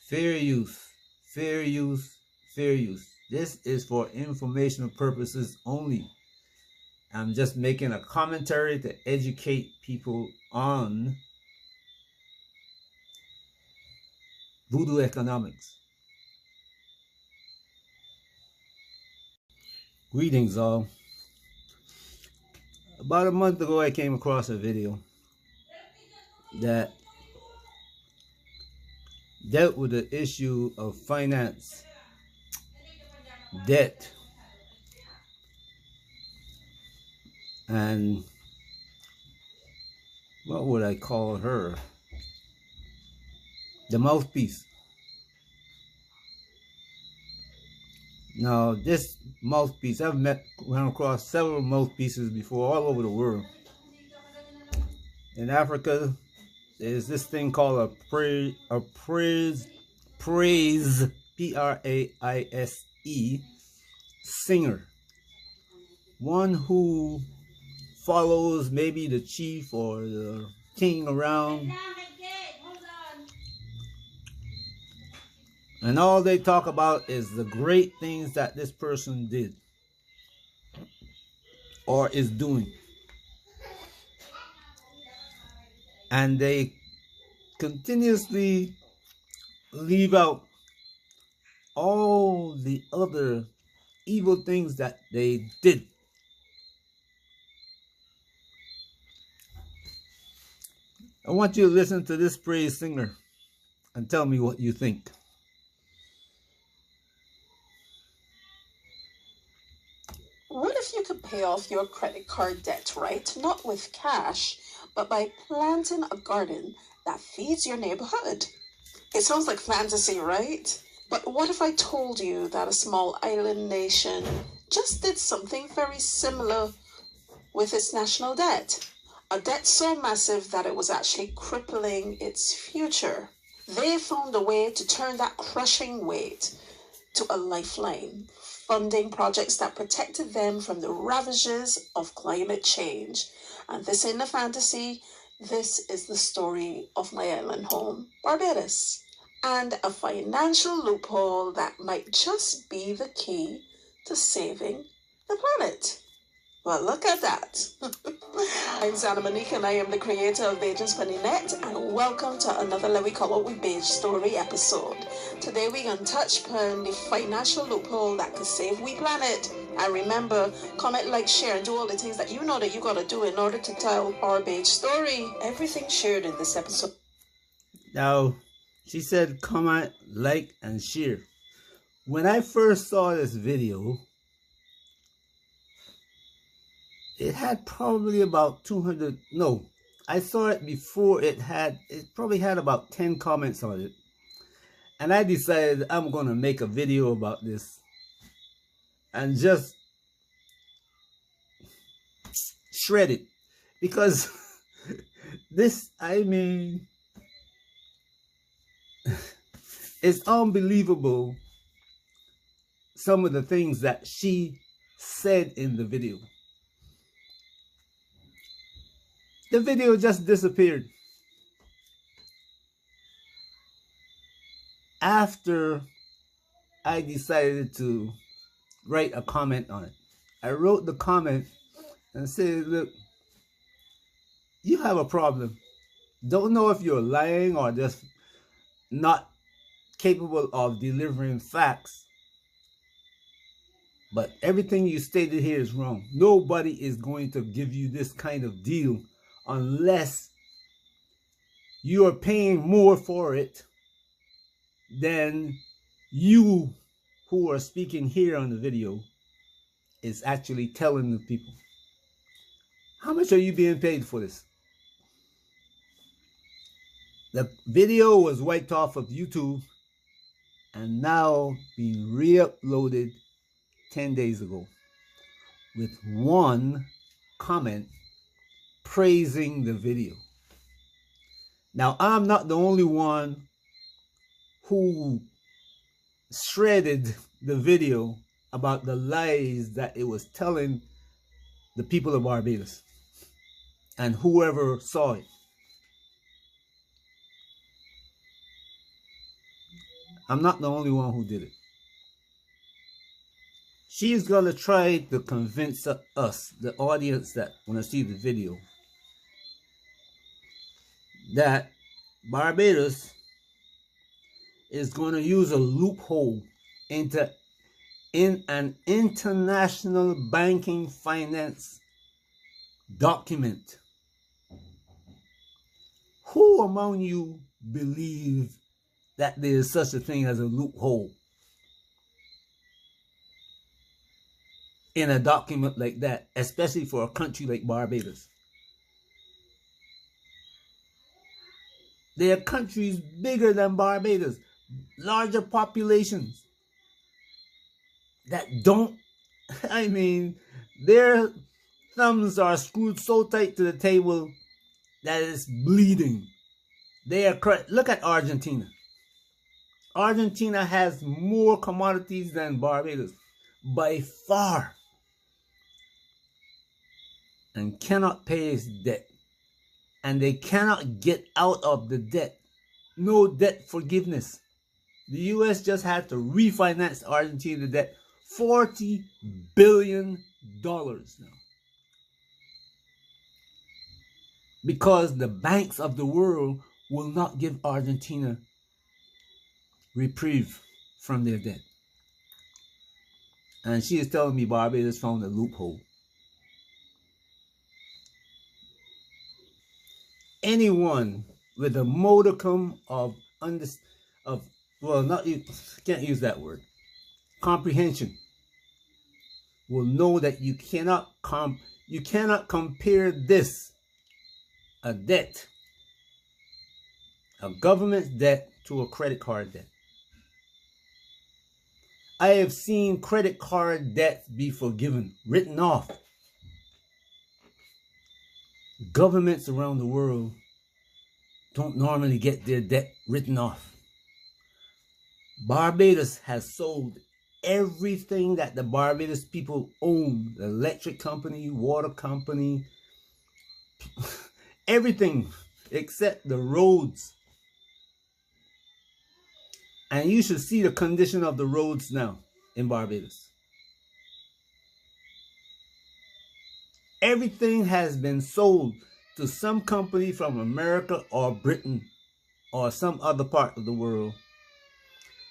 Fair use, fair use, fair use. This is for informational purposes only. I'm just making a commentary to educate people on voodoo economics. Greetings all. About a month ago I came across a video that dealt with the issue of finance, debt, and what would I call her? The mouthpiece. Now this mouthpiece, I've run across several mouthpieces before all over the world. In Africa, there's this thing called a praise, P-R-A-I-S-E, singer. One who follows maybe the chief or the king around. And all they talk about is the great things that this person did or is doing. And they continuously leave out all the other evil things that they did. I want you to listen to this praise singer and tell me what you think. What if you could pay off your credit card debt, right? Not with cash, but by planting a garden that feeds your neighborhood. It sounds like fantasy, right? But what if I told you that a small island nation just did something very similar with its national debt? A debt so massive that it was actually crippling its future. They found a way to turn that crushing weight to a lifeline, funding projects that protected them from the ravages of climate change. And this ain't a fantasy, this is the story of my island home, Barbados. And a financial loophole that might just be the key to saving the planet. Well, look at that. I'm Zana Monique and I am the creator of BajanSpunnyNet, and welcome to another Let We Call It We Beige story episode. Today we're going to touch upon the financial loophole that could save we planet. And remember, comment, like, share, and do all the things that you know that you got to do in order to tell our beige story. Everything shared in this episode. Now, she said comment, like, and share. When I first saw this video, it had probably about 200, no, I saw it before it probably had about 10 comments on it. And I decided I'm going to make a video about this and just shred it. Because this, I mean, it's unbelievable some of the things that she said in the video. The video just disappeared. After I decided to write a comment on it. I wrote the comment and said, look, you have a problem. Don't know if you're lying or just not capable of delivering facts. But everything you stated here is wrong. Nobody is going to give you this kind of deal unless you are paying more for it than you who are speaking here on the video is actually telling the people. How much are you being paid for this? The video was wiped off of YouTube and now being re-uploaded 10 days ago with one comment praising the video. Now, I'm not the only one who shredded the video about the lies that it was telling the people of Barbados and whoever saw it. I'm not the only one who did it. She's going to try to convince us, the audience that want to see the video, that Barbados is going to use a loophole in an international banking finance document. Who among you believe that there is such a thing as a loophole in a document like that, especially for a country like Barbados? There are countries bigger than Barbados, larger populations, that don't, I mean, their thumbs are screwed so tight to the table that it's bleeding. They are look at Argentina. Argentina has more commodities than Barbados by far, and cannot pay its debt, and they cannot get out of the debt. No debt forgiveness. The U.S. just had to refinance Argentina debt, $40 billion now, because the banks of the world will not give Argentina reprieve from their debt. And she is telling me Barbados found a loophole. Anyone with a modicum of well, not, can't use that word, comprehension, will know that you cannot compare this, a debt, a government debt, to a credit card debt. I have seen credit card debts be forgiven, written off. Governments around the world don't normally get their debt written off. Barbados has sold everything that the Barbados people own, the electric company, water company, everything except the roads. And you should see the condition of the roads now in Barbados. Everything has been sold to some company from America or Britain or some other part of the world,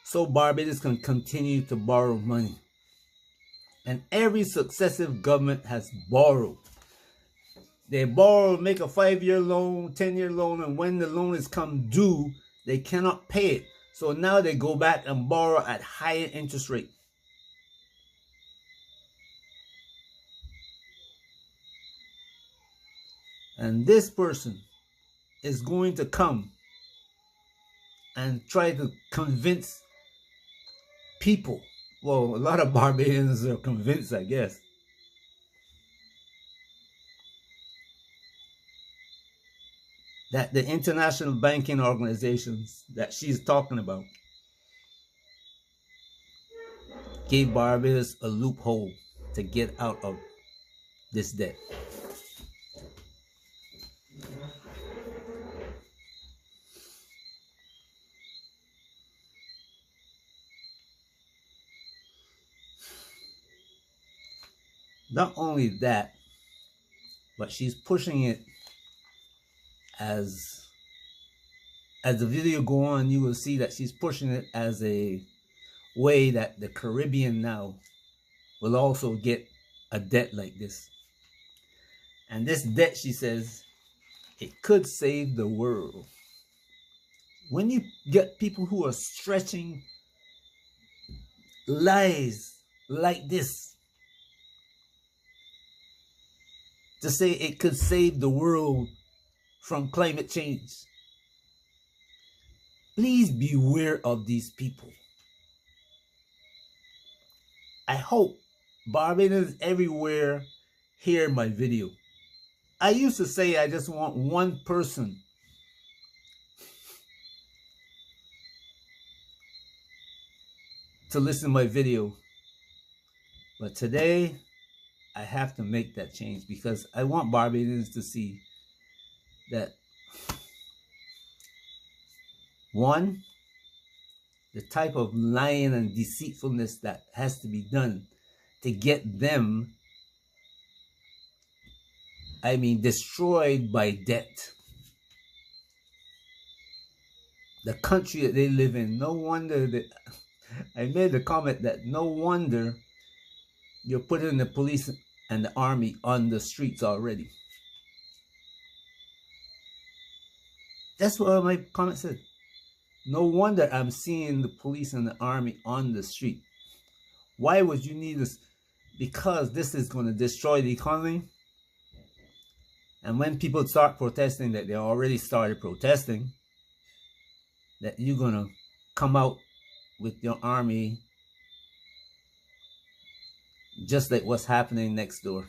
so Barbados can continue to borrow money. And every successive government has borrowed. They borrow, make a 5-year loan, 10-year loan, and when the loan is come due, they cannot pay it. So now they go back and borrow at higher interest rate. And this person is going to come and try to convince people. Well, a lot of Barbadians are convinced, I guess, that the international banking organizations that she's talking about gave Barbados a loophole to get out of this debt. Not only that, but she's pushing it as the video go on, you will see that she's pushing it as a way that the Caribbean now will also get a debt like this. And this debt, she says, it could save the world. When you get people who are stretching lies like this to say it could save the world from climate change, please beware of these people. I hope Barbadians everywhere hear my video. I used to say I just want one person to listen to my video. But today, I have to make that change because I want Barbadians to see that, one, the type of lying and deceitfulness that has to be done to get them, destroyed by debt. The country that they live in, no wonder that I made the comment that no wonder you're putting the police and the army on the streets already. That's what my comment said. No wonder I'm seeing the police and the army on the street. Why would you need this? Because this is going to destroy the economy. And when people start protesting, that they already started protesting, that you're going to come out with your army just like what's happening next door.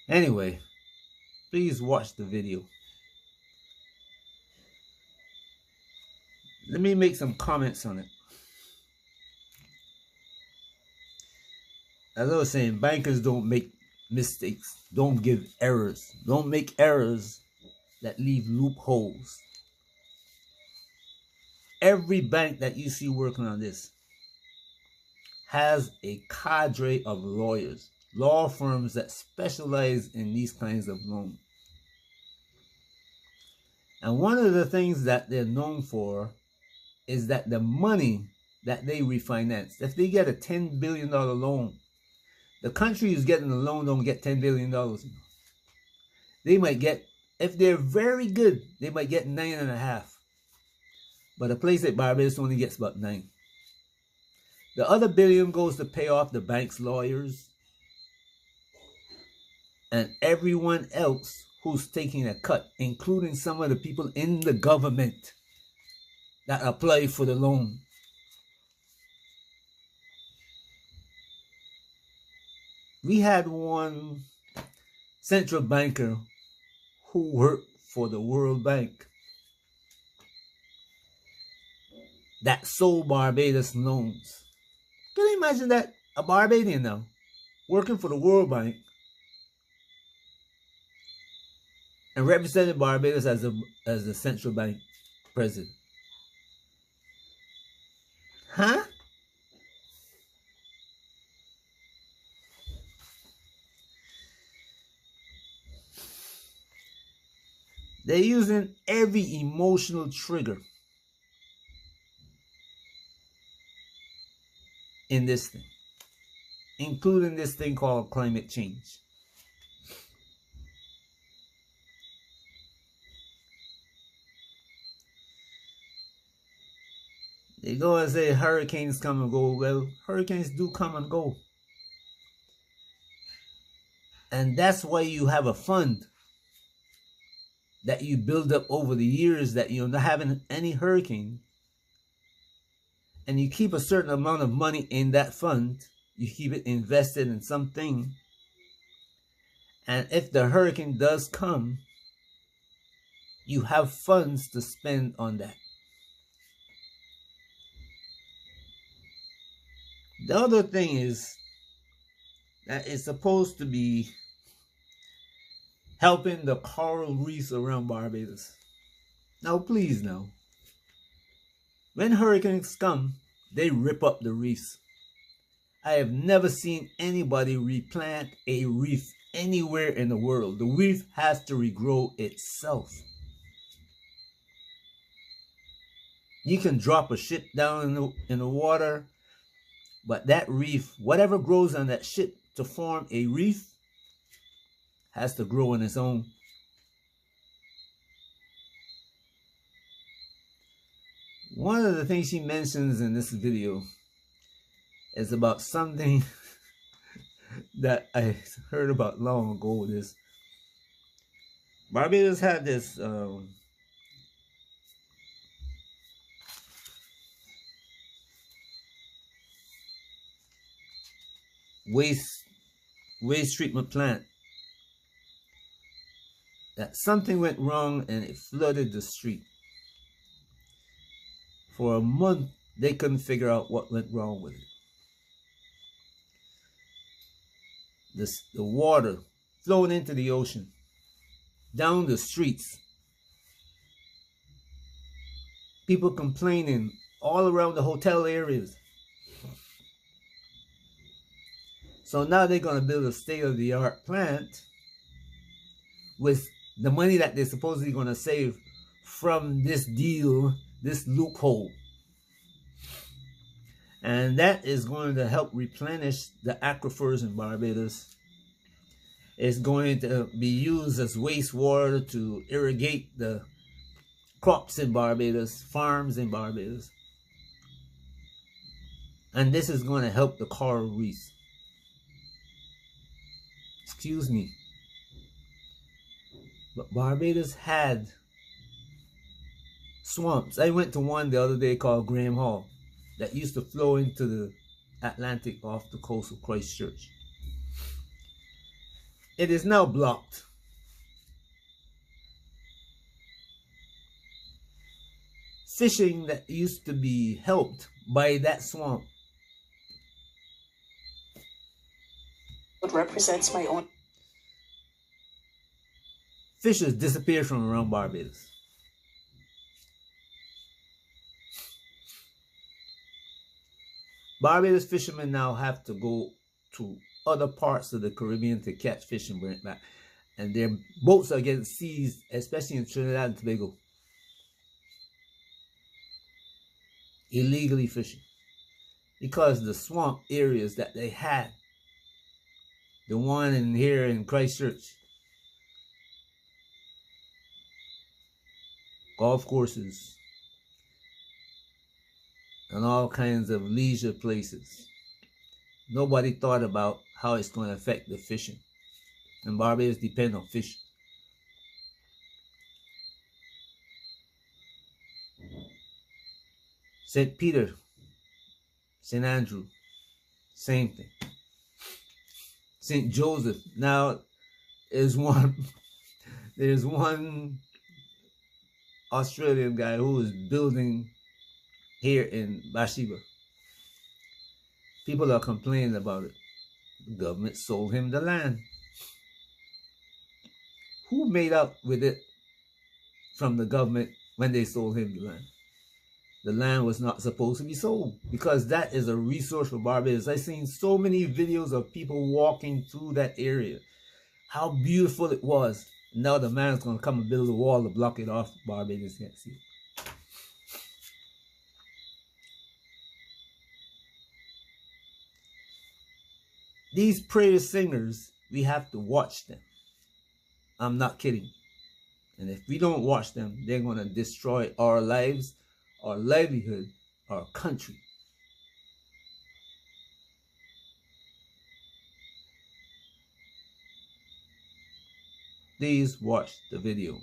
Anyway, please watch the video. Let me make some comments on it. As I was saying, bankers don't make mistakes, don't give errors, don't make errors that leave loopholes. Every bank that you see working on this has a cadre of lawyers, law firms that specialize in these kinds of loans. And one of the things that they're known for is that the money that they refinance, if they get a $10 billion loan, the country who's getting the loan don't get $10 billion. They might get, if they're very good, they might get 9.5. But a place like Barbados only gets about 9. The other billion goes to pay off the bank's lawyers and everyone else who's taking a cut, including some of the people in the government that apply for the loan. We had one central banker who worked for the World Bank that sold Barbados loans. Can you imagine that? A Barbadian now, working for the World Bank and representing Barbados as the central bank president. Huh? They're using every emotional trigger in this thing, including this thing called climate change. They go and say hurricanes come and go. Well, hurricanes do come and go. And that's why you have a fund that you build up over the years that you're not having any hurricane. And you keep a certain amount of money in that fund. You keep it invested in something. And if the hurricane does come, you have funds to spend on that. The other thing is that it's supposed to be helping the coral reefs around Barbados. Now, please now. When hurricanes come, they rip up the reefs. I have never seen anybody replant a reef anywhere in the world. The reef has to regrow itself. You can drop a ship down in the water, but that reef, whatever grows on that ship to form a reef, has to grow on its own. One of the things she mentions in this video is about something that I heard about long ago. This Barbados had this waste treatment plant that something went wrong and it flooded the street. For a month, they couldn't figure out what went wrong with it. The water flowing into the ocean down the streets. People complaining all around the hotel areas. So now they're going to build a state-of-the-art plant with the money that they're supposedly going to save from this deal, this loophole. And that is going to help replenish the aquifers in Barbados. It's going to be used as wastewater to irrigate the crops in Barbados, farms in Barbados. And this is going to help the coral reefs. Excuse me. But Barbados had swamps. I went to one the other day called Graham Hall that used to flow into the Atlantic off the coast of Christchurch. It is now blocked. Fishing that used to be helped by that swamp. What represents my own. Fishes disappeared from around Barbados. Barbados fishermen now have to go to other parts of the Caribbean to catch fish and bring it back. And their boats are getting seized, especially in Trinidad and Tobago. Illegally fishing. Because the swamp areas that they had, the one in here in Christchurch, golf courses, and all kinds of leisure places. Nobody thought about how it's going to affect the fishing. And Barbados depend on fishing. St. Peter, St. Andrew, same thing. St. Joseph, now there's one Australian guy who is building here in Bathsheba. People are complaining about it. The government sold him the land. Who made up with it from the government when they sold him the land? The land was not supposed to be sold because that is a resource for Barbados. I've seen so many videos of people walking through that area. How beautiful it was. Now the man's going to come and build a wall to block it off. Barbados can't see it. These praise singers, we have to watch them. I'm not kidding. And if we don't watch them, they're going to destroy our lives, our livelihood, our country. Please watch the video.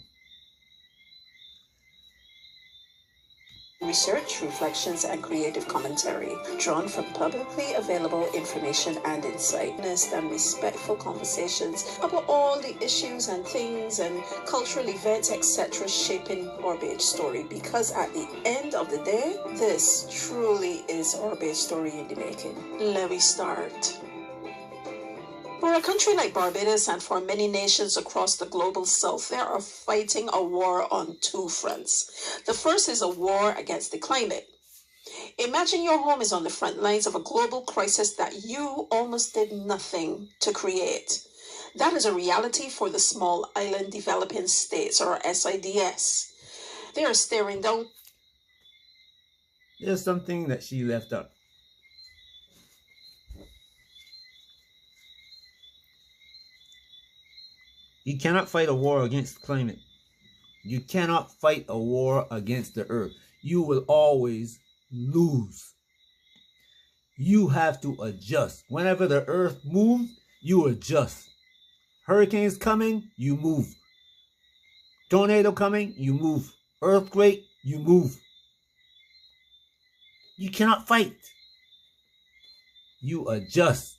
Research, reflections, and creative commentary drawn from publicly available information and insight, honest and respectful conversations about all the issues and things and cultural events, etc. shaping Barbados story. Because at the end of the day, this truly is Barbados story in the making. Let me start. For a country like Barbados and for many nations across the global south, they are fighting a war on two fronts. The first is a war against the climate. Imagine your home is on the front lines of a global crisis that you almost did nothing to create. That is a reality for the small island developing states, or SIDS. They are staring down. There's something that she left out. You cannot fight a war against climate. You cannot fight a war against the earth. You will always lose. You have to adjust. Whenever the earth moves, you adjust. Hurricanes coming, you move. Tornado coming, you move. Earthquake, you move. You cannot fight. You adjust.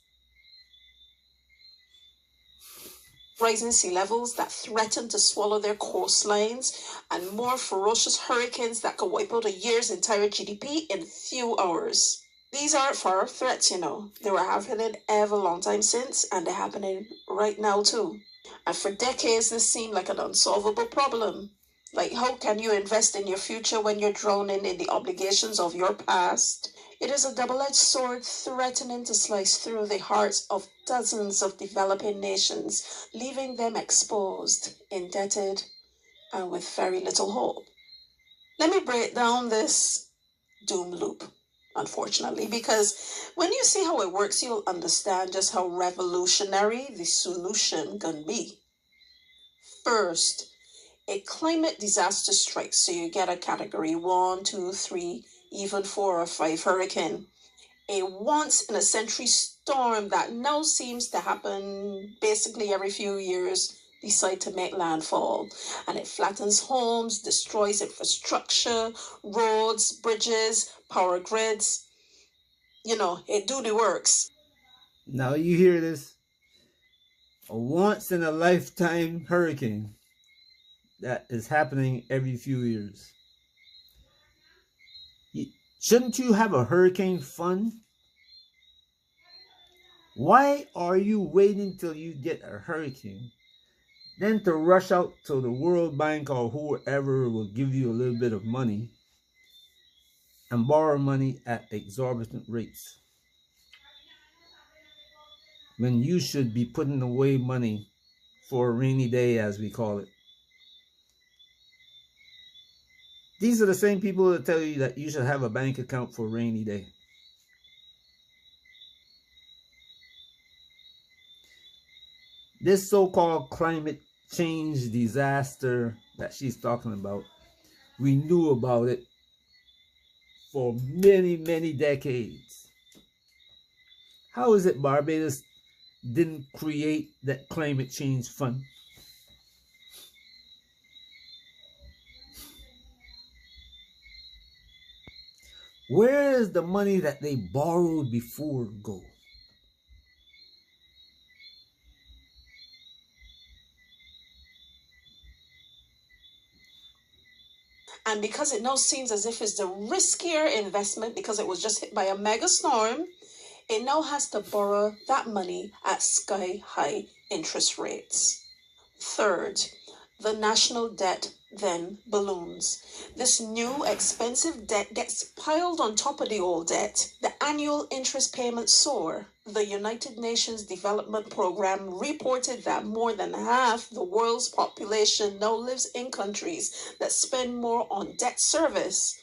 Rising sea levels that threaten to swallow their coastlines, and more ferocious hurricanes that could wipe out a year's entire GDP in few hours. These aren't far threats, you know. They were happening ever long time since, and they're happening right now too. And for decades, this seemed like an unsolvable problem. Like, how can you invest in your future when you're drowning in the obligations of your past? It is a double-edged sword threatening to slice through the hearts of dozens of developing nations, leaving them exposed, indebted, and with very little hope. Let me break down this doom loop, unfortunately, because when you see how it works, you'll understand just how revolutionary the solution can be. First, a climate disaster strikes, so you get a category 1, 2, 3, even 4 or 5 hurricane. A once-in-a-century storm that now seems to happen basically every few years decide to make landfall, and it flattens homes, destroys infrastructure, roads, bridges, power grids. You know, it do the works. Now you hear this? A once in a lifetime hurricane that is happening every few years. Shouldn't you have a hurricane fund? Why are you waiting till you get a hurricane, then to rush out to the World Bank or whoever will give you a little bit of money and borrow money at exorbitant rates, when you should be putting away money for a rainy day, as we call it? These are the same people that tell you that you should have a bank account for a rainy day. This so-called climate change disaster that she's talking about, we knew about it for many, many decades. How is it Barbados didn't create that climate change fund? Where is the money that they borrowed before go? And because it now seems as if it's the riskier investment because it was just hit by a mega storm, it now has to borrow that money at sky-high interest rates. Third, the national debt then balloons. This new expensive debt gets piled on top of the old debt. The annual interest payments soar. The United Nations Development Program reported that more than half the world's population now lives in countries that spend more on debt service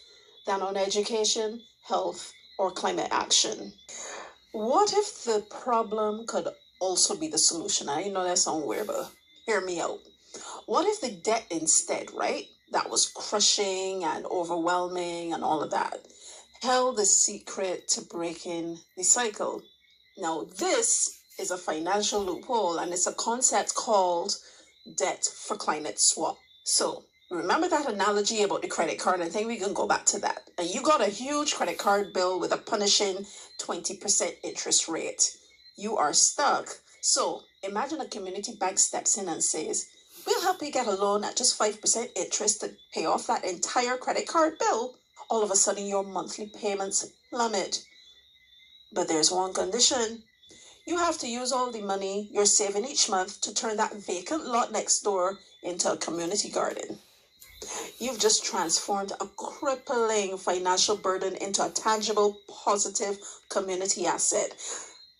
than on education, health, or climate action. What if the problem could also be the solution? I know that sounds weird, but hear me out. What if the debt instead, right, that was crushing and overwhelming and all of that, held the secret to breaking the cycle? Now, this is a financial loophole, and it's a concept called debt for climate swap. So, remember that analogy about the credit card? I think we can go back to that. And you got a huge credit card bill with a punishing 20% interest rate. You are stuck. So, imagine a community bank steps in and says, we'll help you get a loan at just 5% interest to pay off that entire credit card bill. All of a sudden, your monthly payments plummet. But there's one condition. You have to use all the money you're saving each month to turn that vacant lot next door into a community garden. You've just transformed a crippling financial burden into a tangible, positive community asset.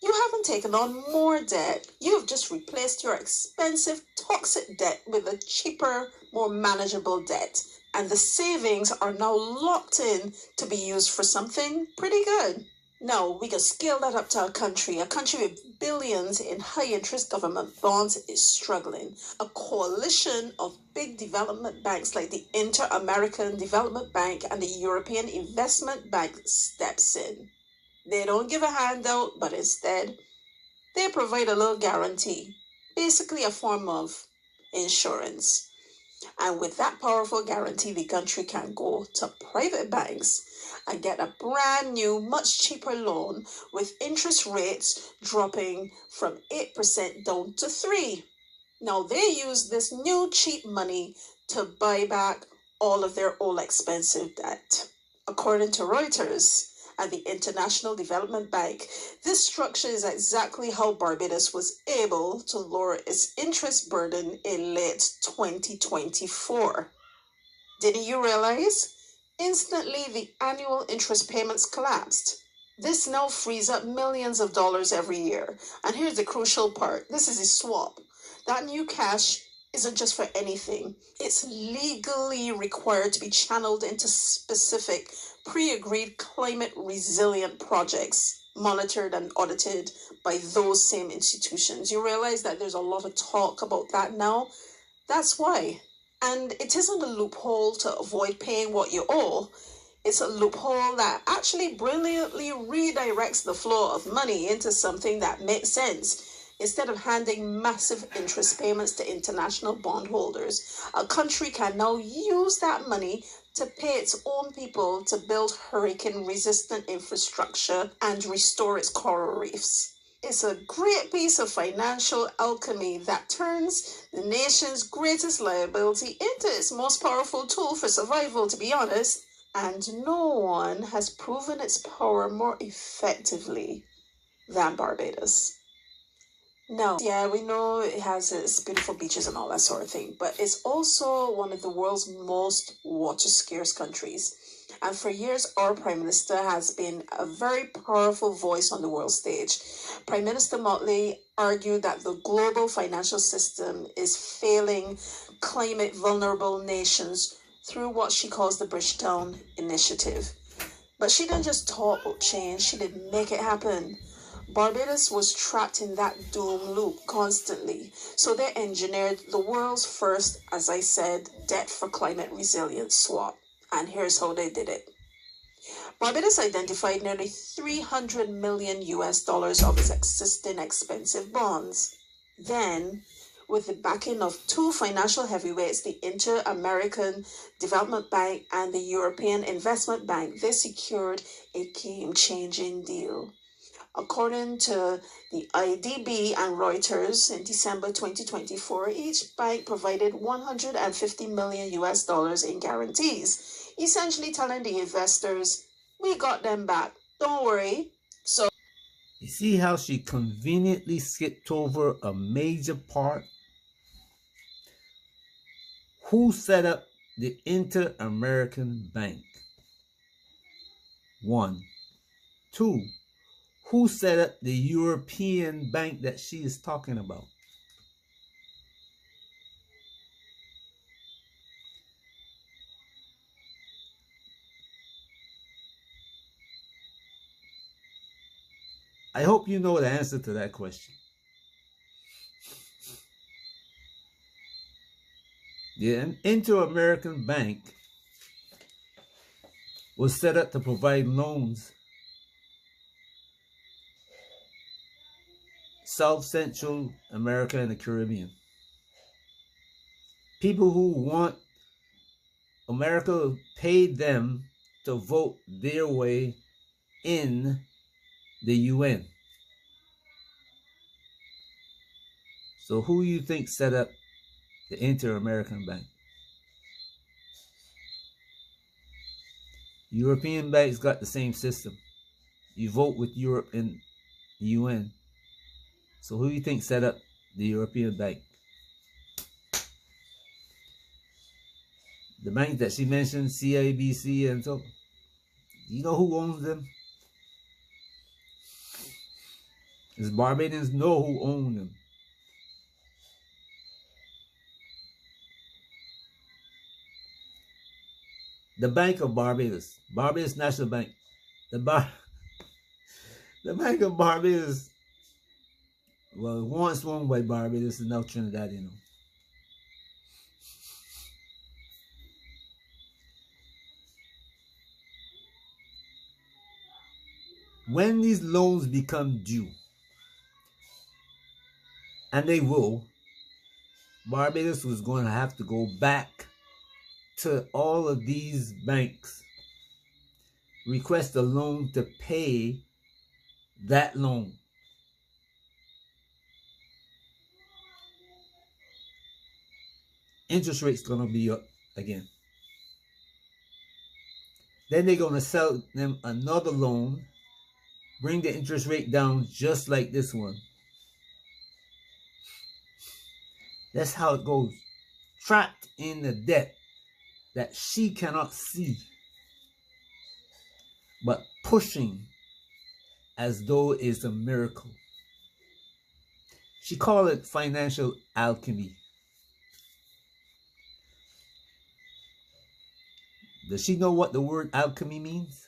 You haven't taken on more debt. You've just replaced your expensive, toxic debt with a cheaper, more manageable debt. And the savings are now locked in to be used for something pretty good. Now, we can scale that up to a country with billions in high-interest government bonds is struggling. A coalition of big development banks like the Inter-American Development Bank and the European Investment Bank steps in. They don't give a handout, but instead, they provide a little guarantee, basically a form of insurance. And with that powerful guarantee, the country can go to private banks and get a brand new, much cheaper loan with interest rates dropping from 8% down to 3%. Now, they use this new cheap money to buy back all of their old expensive debt. According to Reuters, and the International Development Bank. This structure is exactly how Barbados was able to lower its interest burden in late 2024. Didn't you realize? Instantly, the annual interest payments collapsed. This now frees up millions of dollars every year. And here's the crucial part. This is a swap. That new cash isn't just for anything. It's legally required to be channeled into specific pre-agreed climate resilient projects monitored and audited by those same institutions. You realize that there's a lot of talk about that now? That's why. And it isn't a loophole to avoid paying what you owe. It's a loophole that actually brilliantly redirects the flow of money into something that makes sense. Instead of handing massive interest payments to international bondholders, a country can now use that money to pay its own people to build hurricane-resistant infrastructure and restore its coral reefs. It's a great piece of financial alchemy that turns the nation's greatest liability into its most powerful tool for survival, to be honest. And no one has proven its power more effectively than Barbados. No, yeah, we know it has its beautiful beaches and all that sort of thing, but it's also one of the world's most water scarce countries. And for years, our Prime Minister has been a very powerful voice on the world stage. Prime Minister Motley argued that the global financial system is failing climate vulnerable nations through what she calls the Bridgetown Initiative. But she didn't just talk about change, she didn't make it happen. Barbados was trapped in that doom loop constantly, so they engineered the world's first, as I said, debt for climate resilience swap. And here's how they did it. Barbados identified nearly 300 million US dollars of its existing expensive bonds. Then, with the backing of two financial heavyweights, the Inter-American Development Bank and the European Investment Bank, they secured a game-changing deal. According to the IDB and Reuters in December 2024, each bank provided 150 million US dollars in guarantees, essentially telling the investors, we got them back, don't worry. So, You see how she conveniently skipped over a major part? Who set up the Inter-American Bank? 1. 2. Who set up the European bank that she is talking about? I hope you know the answer to that question. The Inter-American Bank was set up to provide loans South Central America and the Caribbean. People who want America paid them to vote their way in the UN. So who you think set up the Inter-American Bank? European banks got the same system. You vote with Europe in the UN. So who do you think set up the European Bank? The banks that she mentioned, CIBC and so. Do you know who owns them? Because Barbadians know who owns them. The Bank of Barbados, Barbados National Bank, the Bank of Barbados. Well, once owned by Barbados and now Trinidad, you know. When these loans become due, and they will, Barbados was going to have to go back to all of these banks, request a loan to pay that loan. Interest rates going to be up again. Then they're going to sell them another loan, bring the interest rate down just like this one. That's how it goes. Trapped in the debt that she cannot see, but pushing as though it's a miracle. She called it financial alchemy. Does she know what the word alchemy means?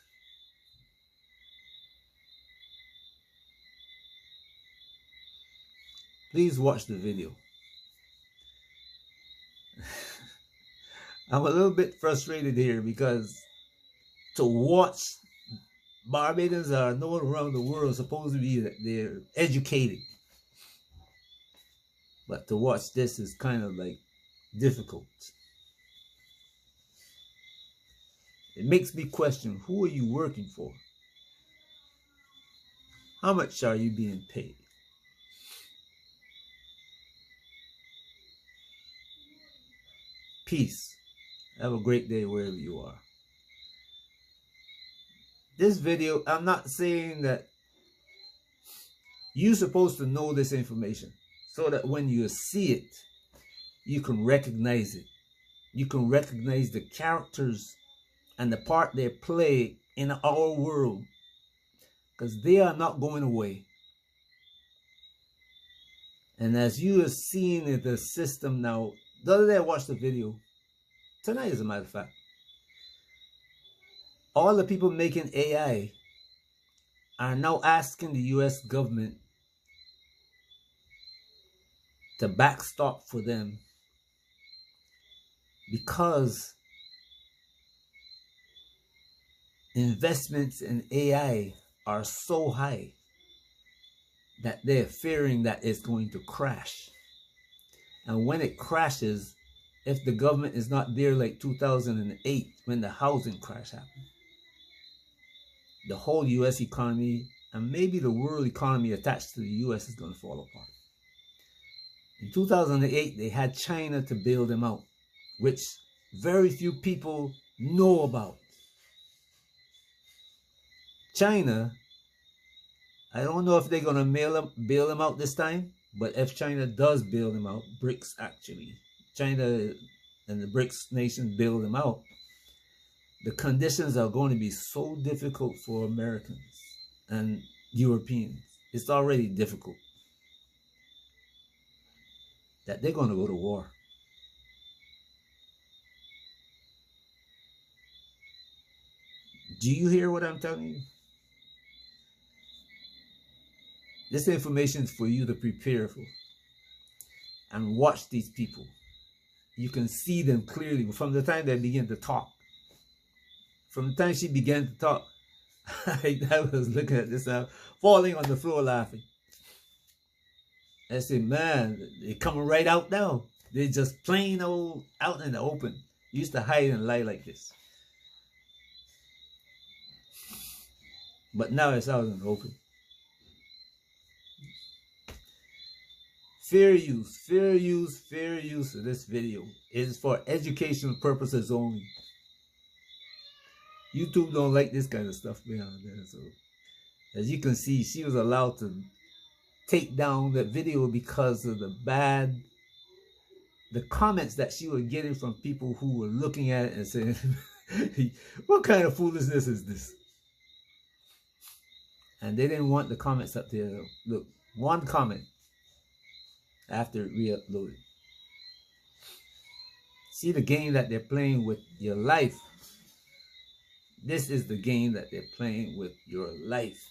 Please watch the video. I'm a little bit frustrated here because to watch Barbadians are known around the world supposed to be that they're educated. But to watch this is kind of like difficult. It makes me question, who are you working for? How much are you being paid? Peace. Have a great day wherever you are. This video, I'm not saying that you're supposed to know this information so that when you see it, you can recognize it. You can recognize the characters and the part they play in our world, because they are not going away. And as you are seeing the system now, the other day I watched the video, tonight as a matter of fact, all the people making AI are now asking the US government to backstop for them because investments in AI are so high that they're fearing that it's going to crash. And when it crashes, if the government is not there like 2008 when the housing crash happened, the whole US economy and maybe the world economy attached to the US is going to fall apart. In 2008, they had China to bail them out, which very few people know about. China, I don't know if they're going to bail them out this time, but if China does bail them out, BRICS actually, China and the BRICS nations bail them out, the conditions are going to be so difficult for Americans and Europeans. It's already difficult that they're going to go to war. Do you hear what I'm telling you? This information is for you to prepare for. And watch these people. You can see them clearly from the time they begin to talk. From the time she began to talk, I was looking at this, falling on the floor laughing. I said, man, they're coming right out now. They're just plain old out in the open. Used to hide and lie like this. But now it's out in the open. Fair use of this video. It is for educational purposes only. YouTube don't like this kind of stuff behind there. So as you can see, she was allowed to take down that video because of the comments that she was getting from people who were looking at it and saying, what kind of foolishness is this? And they didn't want the comments up there. Look, one comment after it re-uploaded. See the game that they're playing with your life. This is the game that they're playing with your life.